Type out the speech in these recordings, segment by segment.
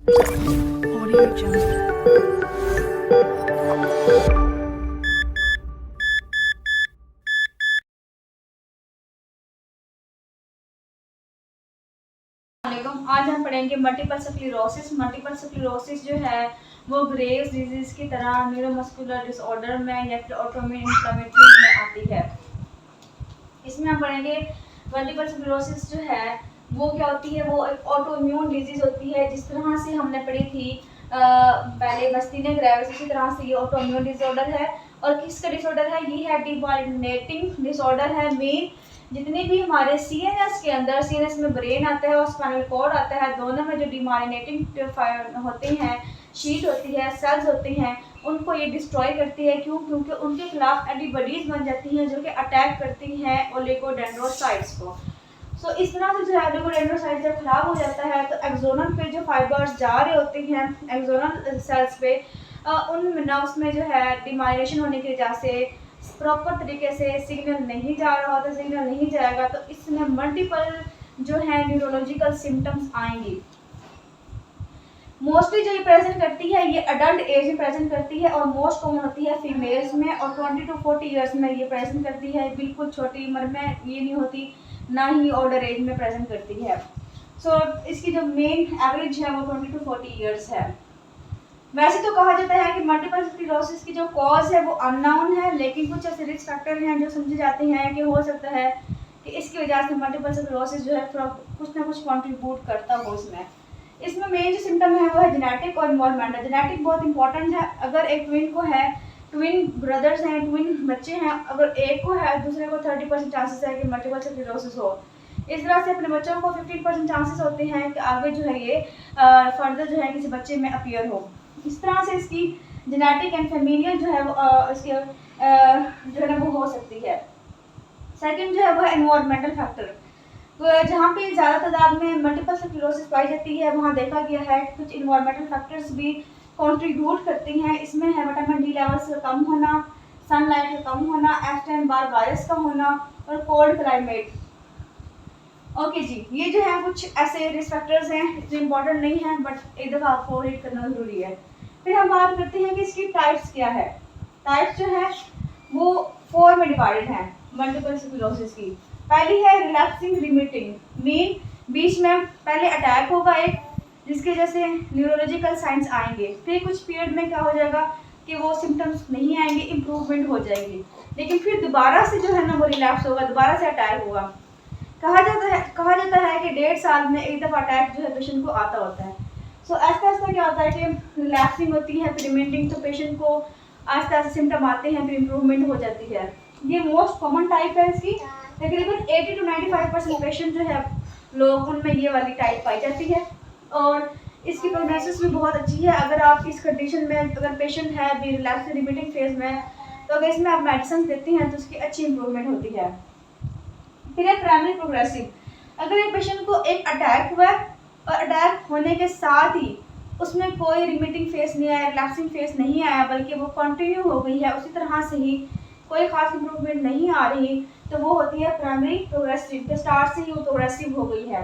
Audio Jungle. आज हम पढ़ेंगे मल्टीपल स्क्लेरोसिस। मल्टीपल स्क्लेरोसिस जो है वो ग्रेव्स डिजीज की तरह न्यूरोमस्कुलर डिसऑर्डर में या फिर ऑटोइम्यून इन्फ्लेमेटरी में आती है। इसमें हम पढ़ेंगे मल्टीपल स्क्लेरोसिस जो है वो क्या होती है। वो एक ऑटोइम्यून डिजीज होती है, जिस तरह से हमने पढ़ी थी पहले मस्तीनिया ग्रेविस, इसी तरह से ये ऑटोइम्यून डिसऑर्डर है। और किसका डिसऑर्डर है? ये है डिमाइलिनेटिंग डिसऑर्डर है। मेन जितने भी हमारे सीएनएस के अंदर, सीएनएस में ब्रेन आता है और स्पाइनल कॉर्ड आता है, दोनों में जो डिमाइलिनेटिंग होते हैं, शीट होती है, सेल्स होती हैं, उनको ये डिस्ट्रॉय करती है। क्यों? क्योंकि उनके खिलाफ एंटीबॉडीज बन जाती हैं जो कि अटैक करती हैं ओलिगोडेंड्रोसाइट्स को। सो इस तरह से जो है ओलिगोडेंड्रोसाइट जब खराब हो जाता है तो एक्सोनल पे जो फाइबर्स जा रहे होते हैं, एक्सोनल सेल्स पे, उन नर्व्स में जो है डिमाइलेशन होने की वजह से प्रॉपर तरीके से सिग्नल नहीं जा रहा होता, सिग्नल नहीं जाएगा तो इसमें मल्टीपल जो है न्यूरोलॉजिकल सिम्टम्स आएंगी। मोस्टली जो ये प्रेजेंट करती है ये अडल्ट एज में प्रेजेंट करती है और मोस्ट कॉमन होती है फीमेल्स में, और 20 to 40 ईयर्स में ये प्रेजेंट करती है। बिल्कुल छोटी उम्र में ये नहीं होती, ना ही ओल्डर एज में प्रेजेंट करती है। सो इसकी जो मेन एवरेज है वो 20 to 40 ईयर्स है। वैसे तो कहा जाता है कि मल्टीपल स्क्लेरोसिस की जो कॉज है वो अननोन है, लेकिन कुछ ऐसे रिस्क फैक्टर हैं जो समझे जाते हैं कि हो सकता है कि इसकी वजह से मल्टीपल स्क्लेरोसिस जो है थोड़ा कुछ ना कुछ कंट्रीब्यूट करता हो उसमें। इसमें मेन जो सिम्टम है वो है जेनेटिक और इन्वायरमेंटल। जेनेटिक बहुत इंपॉर्टेंट है। अगर एक ट्विन को है, ट्विन ब्रदर्स हैं, ट्विन बच्चे हैं, अगर एक को है दूसरे को 30% चांसेस है कि मल्टीपल स्क्लेरोसिस हो। इस तरह से अपने बच्चों को 15% चांसेस होते हैं कि आगे जो है ये फर्दर जो है किसी बच्चे में अपीयर हो। इस तरह से इसकी जेनेटिक एंड फेमिलियल जो है वो इसके जो है ना वो हो सकती है। सेकंड जो है वो है एनवायरमेंटल फैक्टर। जहाँ पे ज़्यादा तादाद में मल्टीपल स्क्लेरोसिस पाई जाती है वहाँ देखा गया है कि कुछ इन्वायरमेंटल फैक्टर्स भी कंट्रीब्यूट करती हैं। इसमें है विटामिन डी लेवल्स का कम होना, सनलाइट का कम होना, एस्टेन बार वायरस का होना और कोल्ड क्लाइमेट। ओके जी, ये जो है कुछ ऐसे रिस्क फैक्टर्स हैं जो इम्पोर्टेंट नहीं है, बट एक दफ़ा आपको रीड करना ज़रूरी है। फिर हम बात करते हैं कि इसकी टाइप्स क्या है। टाइप्स जो है वो 4 में डिवाइडेड हैं मल्टीपल स्क्लेरोसिस की। पहली है रिलैप्सिंग रिमिटिंग, मीन बीच में पहले अटैक होगा एक, जिसकी वजह से न्यूरोलॉजिकल साइंस आएंगे, फिर कुछ पीरियड में क्या हो जाएगा कि वो सिम्टम्स नहीं आएंगे, इम्प्रूवमेंट हो जाएगी, लेकिन फिर दोबारा से जो है ना वो रिलैप्स होगा, दोबारा से अटैक होगा। कहा जाता है कि 1.5 साल में एक दफ़ा अटैक जो है पेशेंट को आता होता है। सो आस्ते आस्ते क्या होता है कि रिलैप्सिंग होती है, फिर रिमेंटिंग, तो पेशेंट को आस्ते आस्ते सिम्टम आते हैं, फिर इम्प्रूवमेंट हो जाती है। ये मोस्ट कॉमन टाइप है इसकी। तकरीबन 80 to 95% पेशेंट जो है लोग उनमें ये वाली टाइप पाई जाती है और इसकी प्रोग्नोसिस भी बहुत अच्छी है। अगर आप इस कंडीशन में अगर पेशेंट है भी रिलैप्स रिमिटिंग फेज में, तो अगर इसमें आप मेडिसिन देती हैं तो उसकी अच्छी इंप्रूवमेंट होती है। फिर है प्राइमरी प्रोग्रेसिव। अगर एक पेशेंट को एक अटैक हुआ है और अटैक होने के साथ ही उसमें कोई रिमिटिंग फेस नहीं आया, रिलैप्सिंग फेस नहीं आया, बल्कि वो कंटिन्यू हो गई है उसी तरह से ही, कोई खास इंप्रूवमेंट नहीं आ रही, तो वो होती है प्राइमरी प्रोग्रेसिव, के स्टार्ट से ही वो प्रोग्रेसिव हो गई है।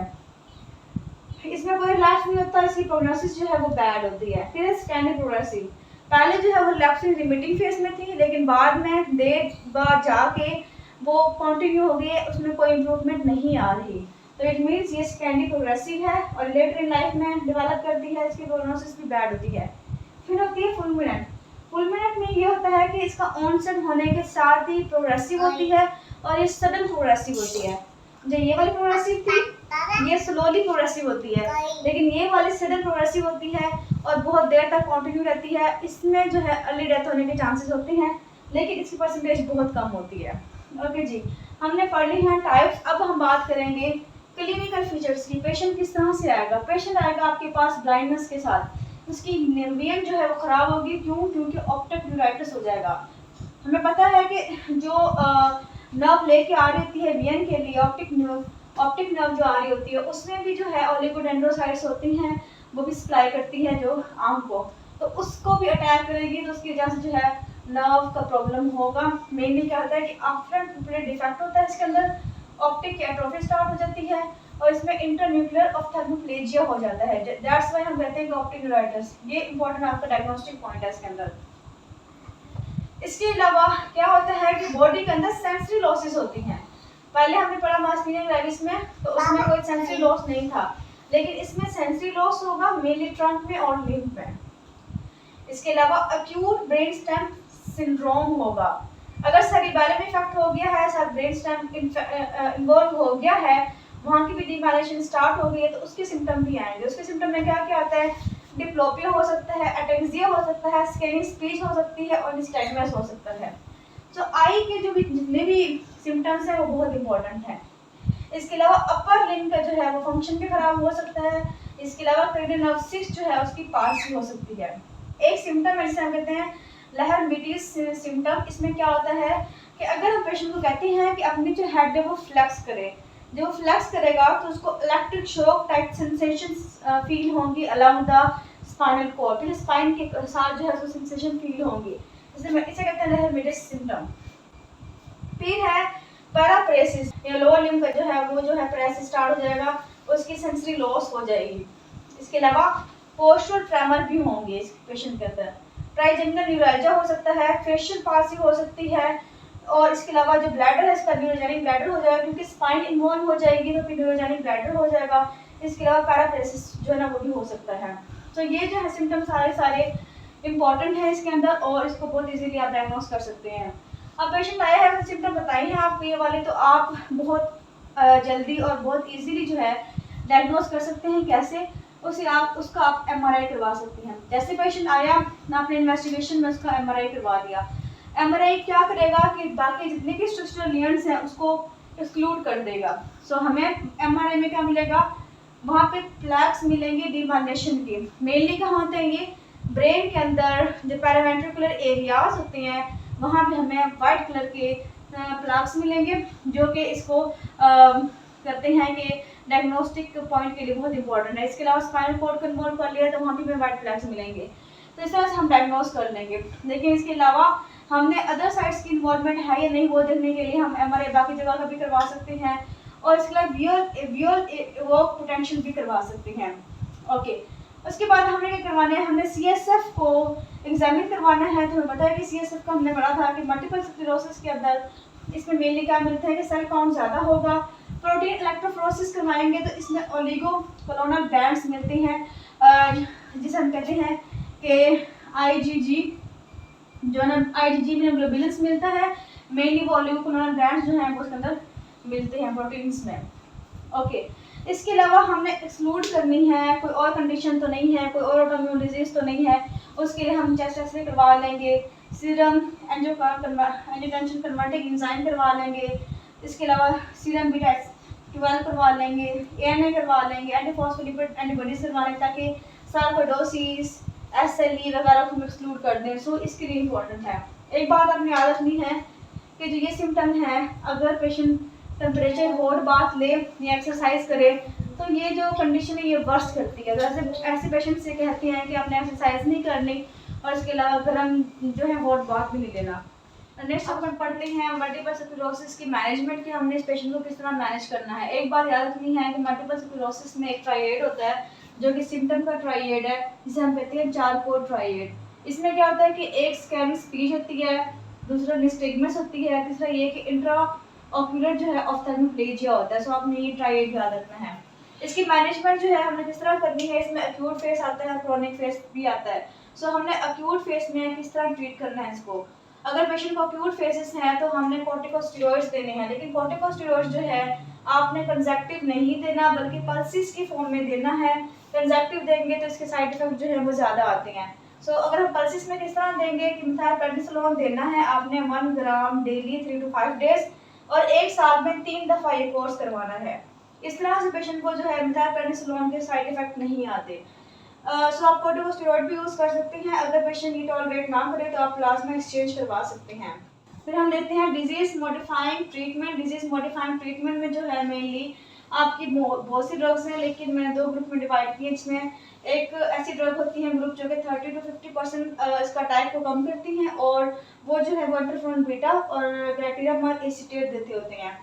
इसमें कोई रिलैप्स नहीं होता, इसकी प्रोग्नोसिस जो है वो बैड होती है। फिर सेकेंडरी प्रोग्रेसिव, पहले जो है वो रिलैप्सिंग रिमिटिंग फेस में थी, लेकिन बाद में देर बाद जाके वो कंटिन्यू हो गई है, उसमें कोई इम्प्रूवमेंट नहीं आ रही, तो इट मीन्स ये सेकेंडरी प्रोग्रेसिव है और लेटर इन लाइफ में डेवलप करती है, इसकी प्रोग्नोसिस भी बैड होती है। फिर होती है फुलमिनेंट। फुलमिनेंट में ये होता है कि इसका ऑनसेट होने के साथ ही प्रोग्रेसिव होती है और ये सडन प्रोग्रेसिव होती है। जो ये वाली प्रोग्रेसिव थी ये स्लोली प्रोग्रेसिव होती है, लेकिन ये वाली सडन प्रोग्रेसिव होती है और बहुत देर तक कंटिन्यू रहती है। इसमें जो है अर्ली डेथ होने के चांसेस होते हैं, लेकिन इसकी परसेंटेज बहुत कम होती है। ओके जी, हमने पढ़ ली हैं टाइप्स। अब हम बात करेंगे क्लिनिकल फीचर्स की। पेशेंट किस तरह से आएगा? पेशेंट आएगा आपके पास ब्लाइंडनेस के साथ, उसकी विजन जो है वो खराब होगी। क्यों? क्योंकि ऑप्टिक न्यूराइटिस हो जाएगा। हमें पता है कि जो नर्व लेके आ रही होती है विजन के लिए, ऑप्टिक नर्व जो आ रही होती है उसमें भी जो है ओलिगोडेंड्रोसाइट्स होती हैं, वो भी सप्लाई करती है जो आंख को, तो उसको भी अटैक करेगी, तो उसकी वजह से जो है नर्व का प्रॉब्लम होगा। मेनली क्या होता है कि आफ्टर डिफेक्ट होता है इसके अंदर, ऑप्टिक की एट्रोफी स्टार्ट हो जाती है और इसमें इंटरन्यूक्लियर ऑप्थेल्मोप्लेजिया हो जाता है। दैट्स व्हाई हम कहते हैं कि ऑप्टिक न्यूराइटिस। ये इंपॉर्टेंट आपका डायग्नोस्टिक पॉइंट है इसके अंदर। इसके अलावा क्या होता है कि बॉडी के अंदर सेंसरी लॉसेस होती हैं। पहले हमने पढ़ा मास्टीनिया ग्रेविस में, तो उसमें कोई सेंसरी लॉस नहीं था, लेकिन इसमें सेंसरी लॉस होगा मेनली ट्रंक में और लिम्ब में। इसके अलावा एक्यूट ब्रेन स्टेम सिंड्रोम होगा। अगर सेरिबैलम इफेक्ट हो गया है, साथ ब्रेन स्टेम इन्वॉल्व हो गया है, वहाँ की भी डीमाइलेशन स्टार्ट हो गई है, तो उसके सिम्टम भी आएंगे। उसके सिम्टम में क्या क्या आता है? डिप्लोपिया हो सकता है, एटेक्सिया हो सकता है, स्कैनिंग स्पीच हो सकती है और निस्टैग्मस हो सकता है। तो आई के जो भी जितने भी सिम्टम्स हैं वो बहुत इंपॉर्टेंट हैं। इसके अलावा अपर लिम्ब का जो है वो फंक्शन भी खराब हो सकता है। इसके अलावा क्रेनियल नर्व 6 जो है उसकी पाल्सी हो सकती है। एक सिम्टम है जिसे हम कहते हैं लहरमिटिस सिम्टम। इसमें क्या होता है कि अगर हम पेशेंट को कहते हैं कि अपनी जो हेड है वो फ्लेक्स करे, जब वो फ्लेक्स करेगा तो उसको electric shock type sensation feel होंगी अलोंग द स्पाइनल कॉर्ड, फिर स्पाइन के साथ जो है उसको सेंसेशन फील होंगी। इसे कहते हैं लहरमिटिस सिम्टम। फिर है पैराप्रेसिस, या लोअर लिम्ब का जो है वो जो है प्रेस स्टार्ट हो जाएगा, उसकी सेंसरी लॉस हो जाएगी। इसके अलावा पोस्चरल ट्रेमर भी होंगे इस पेशेंट के अंदर। ट्राइजेमिनल न्यूरैल्जिया हो सकता है, फेशियल पाल्सी हो सकती है, और इसके अलावा जो ब्लैडर है इसका न्यूरोजेनिक ब्लैडर हो जाएगा, क्योंकि स्पाइन इन्वॉल्व हो जाएगी तो फिर न्यूरोजेनिक ब्लैडर हो जाएगा। इसके अलावा पैराप्रेसिस जो है ना वो भी हो सकता है। तो ये जो है सिम्टम सारे इंपॉर्टेंट है इसके अंदर, और इसको बहुत इजीली आप डायग्नोस कर सकते हैं। अब पेशेंट आया है, सिम्टम बताइए आपको ये वाले, तो आप बहुत जल्दी और बहुत इजीली जो है डायग्नोस कर सकते हैं। कैसे? उसका आप एमआरआई करवा सकते हैं। जैसे पेशेंट आया, आपने इन्वेस्टिगेशन में उसका एमआरआई करवा दिया। एमआरआई क्या करेगा कि बाकी जितने भी स्ट्रक्चरल लेयर्स हैं उसको एक्सक्लूड कर देगा। सो हमें एमआरआई में क्या मिलेगा? वहाँ पे प्लैक्स मिलेंगे डिमाइलेशन के। मेनली कहाँ होते हैं ये? ब्रेन के अंदर जो पैरावेंट्रिकुलर एरियाज होते हैं वहाँ पे हमें वाइट कलर के प्लैक्स मिलेंगे, जो कि इसको करते हैं कि डायग्नोस्टिक पॉइंट के लिए बहुत इंपॉर्टेंट है। इसके अलावा स्पाइनल कॉर्ड को इन्वॉल्व कर लिया तो वहाँ भी हमें वाइट प्लैक्स मिलेंगे, तो इस तरह से हम डायग्नोस कर लेंगे। लेकिन इसके अलावा हमने अदर साइड्स की इन्वॉल्वमेंट है या नहीं वो देखने के लिए हम एमआरआई बाकी जगह का भी करवा सकते हैं, और इसके अलावा वियर वर्क पोटेंशियल भी करवा सकते हैं। ओके, उसके बाद हमने क्या करवाना है? हमने सीएसएफ को एग्जामिन करवाना है। तो हमें पता है कि सीएसएफ का हमने पढ़ा था कि मल्टीपल स्क्लेरोसिस के अंदर इसमें मेनली क्या मिलता है कि सेल काउंट ज़्यादा होगा। प्रोटीन इलेक्ट्रोफोरेसिस करवाएंगे तो इसमें ओलिगो कोलोनल बैंड्स मिलते हैं, जिसे हम कहते हैं कि आईजीजी, जो ना आईजीजी में ग्लोबुलिन्स मिलता है। मेनली वो ओलिगो कोलोनल बैंड्स जो हैं वो उसके अंदर मिलते हैं प्रोटीन्स में। ओके, इसके अलावा हमने एक्सक्लूड करनी है, कोई और कंडीशन तो नहीं है, कोई और ऑटोइम्यून डिजीज तो नहीं है, उसके लिए हम चेस्ट एक्सरे करवा लेंगे, सीरम एंजियोटेंसिन कन्वर्टिंग एंजाइम करवा लेंगे। इसके अलावा सीरम बीटा 12 करवा लेंगे, एएनए करवा लेंगे, एंटीफॉस्फोलिपिड एंटीबॉडीज करवा लेंगे, ताकि सार्कोइडोसिस एसएलई वगैरह को हम एक्सक्लूड कर दें। सो इसके लिए इम्पोर्टेंट है। एक बात आपने याद रखनी है कि जो ये सिम्टम है, अगर पेशेंट टेम्परेचर हॉट बाथ ले या एक्सरसाइज करे तो ये जो कंडीशन है ये वर्स्ट करती है। तो ऐसे पेशेंट से कहते हैं कि आपने एक्सरसाइज नहीं करनी, और इसके अलावा गर्म जो है हॉट बाथ भी नहीं लेना। नेक्स्ट अपन पढ़ते हैं मल्टीपल स्क्लेरोसिस की मैनेजमेंट, की हमने इस पेशेंट को किस तरह मैनेज करना है। एक बात याद रखनी है कि मल्टीपल स्क्लेरोसिस में एक ट्राइएड होता है जो कि सिम्टम का ट्राइएड है, जिसे हम कहते हैं चारकोल ट्राइएड। इसमें क्या होता है कि एक स्कैनिंग स्पीच होती है, दूसरा निस्टैग्मस होती है, तीसरा ये कि इंट्रा ऑक्यूलर जो है ऑप्थेल्मोप्लेजिया होता है। सो आपने ये ट्राइएड याद रखना है। इसकी मैनेजमेंट जो है हमने किस तरह करनी है, इसमें एक्यूट फेस आता है और क्रोनिक फेस भी आता है। सो हमने एक्यूट फेस में किस तरह ट्रीट करना है इसको। अगर पेशेंट को एक्यूट फेसेस हैं तो हमने कॉर्टिकोस्टेरॉइड्स देने हैं, लेकिन कॉर्टिकोस्टेरॉइड्स जो है आपने कंजक्टिव नहीं देना बल्कि पल्सिस की फॉर्म में देना है। कंजक्टिव देंगे तो इसके साइड इफेक्ट जो है वो ज़्यादा आते हैं। सो अगर हम पल्सिस में किस तरह देंगे कि मिथाइलप्रेडिसोलोन देना है आपने 1 ग्राम डेली 3 to 5 डेज, और 1 साल में 3 दफ़ा ये कोर्स करवाना है। इस तरह से पेशेंट को जो है मिथाइलप्रेडिसोलोन के साइड इफेक्ट नहीं आते। सो आप कॉर्टिकोस्टेरॉइड भी यूज़ कर सकते हैं। अगर पेशेंट ये टॉलरेट ना करे तो आप प्लाज्मा एक्सचेंज करवा सकते हैं। फिर हम देखते हैं disease modifying treatment. Disease modifying treatment में जो है मेनली आपकी बहुत सी ड्रग्स हैं, लेकिन मैंने 2 ग्रुप में डिवाइड किए, जिसमें एक ऐसी ड्रग होती है ग्रुप जो कि 30 to 50% इसका अटैक को कम करती हैं, और वो जो है वो इंटरफेरोन बीटा और ग्लैटिरामर एसीटेट देते होते हैं।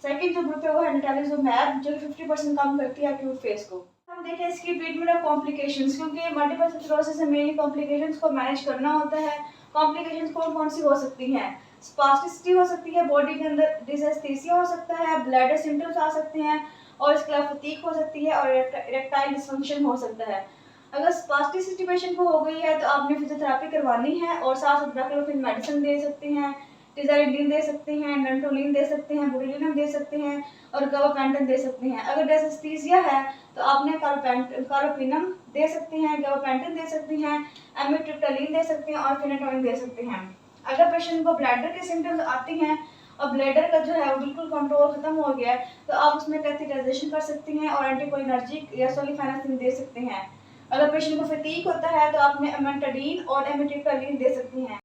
सेकंड जो ग्रुप है वो है निटालिजुमैब, जो 50% कम करती है एक्यूट फेस को। हम देखें इसकी ट्रीटमेंट ऑफ कॉम्प्लिकेशंस, क्योंकि मल्टीपल स्क्लेरोसिस में मेनली कॉम्प्लिकेशंस को मैनेज करना होता है। कॉम्प्लिकेशंस कौन कौन सी हो सकती हैं? स्पास्टिसिटी हो सकती है, बॉडी के अंदर डिसस्थीसिया हो सकता है, ब्लैडर सिम्टम्स आ सकते हैं, और इसके अलावा फटीग हो सकती है, और इरेक्टाइल डिसफंक्शन हो सकता है। अगर स्पास्टिसिटी पेशेंट को हो गई है तो आपने फिजियोथेरेपी करवानी है, और साथ साथ बैक्लोफिन मेडिसिन दे सकते हैं, टिजारिडीन दे सकते हैं, नंटोलिन दे सकते हैं, बोtulinum दे सकते हैं, और गाबापेंटिन दे सकते हैं। अगर डिसस्थीसिया है तो आपने कार्बापेनम दे सकते हैं, गाबापेंटिन दे सकते हैं, एमिट्रिप्टालिन दे सकते हैं, और फेनाटोइन दे सकते हैं। अगर पेशेंट को ब्लैडर के सिम्टम्स आती हैं और ब्लैडर का जो है वो बिल्कुल कंट्रोल खत्म हो गया है, तो आप उसमें कैथेटराइजेशन कर सकते हैं और एंटीकोलिनर्जिक या सोलिफेनासिन दे सकते हैं। अगर पेशेंट को फटीग होता है तो आपने एमेंटाडीन और एमिट्रिप्टालिन दे सकते हैं।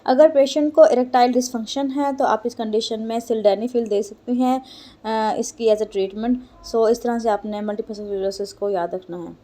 अगर पेशेंट को इरेक्टाइल डिसफंक्शन है तो आप इस कंडीशन में सिल्डेनाफिल दे सकते हैं इसकी एज अ ट्रीटमेंट। सो इस तरह से आपने मल्टीपल स्क्लेरोसिस को याद रखना है।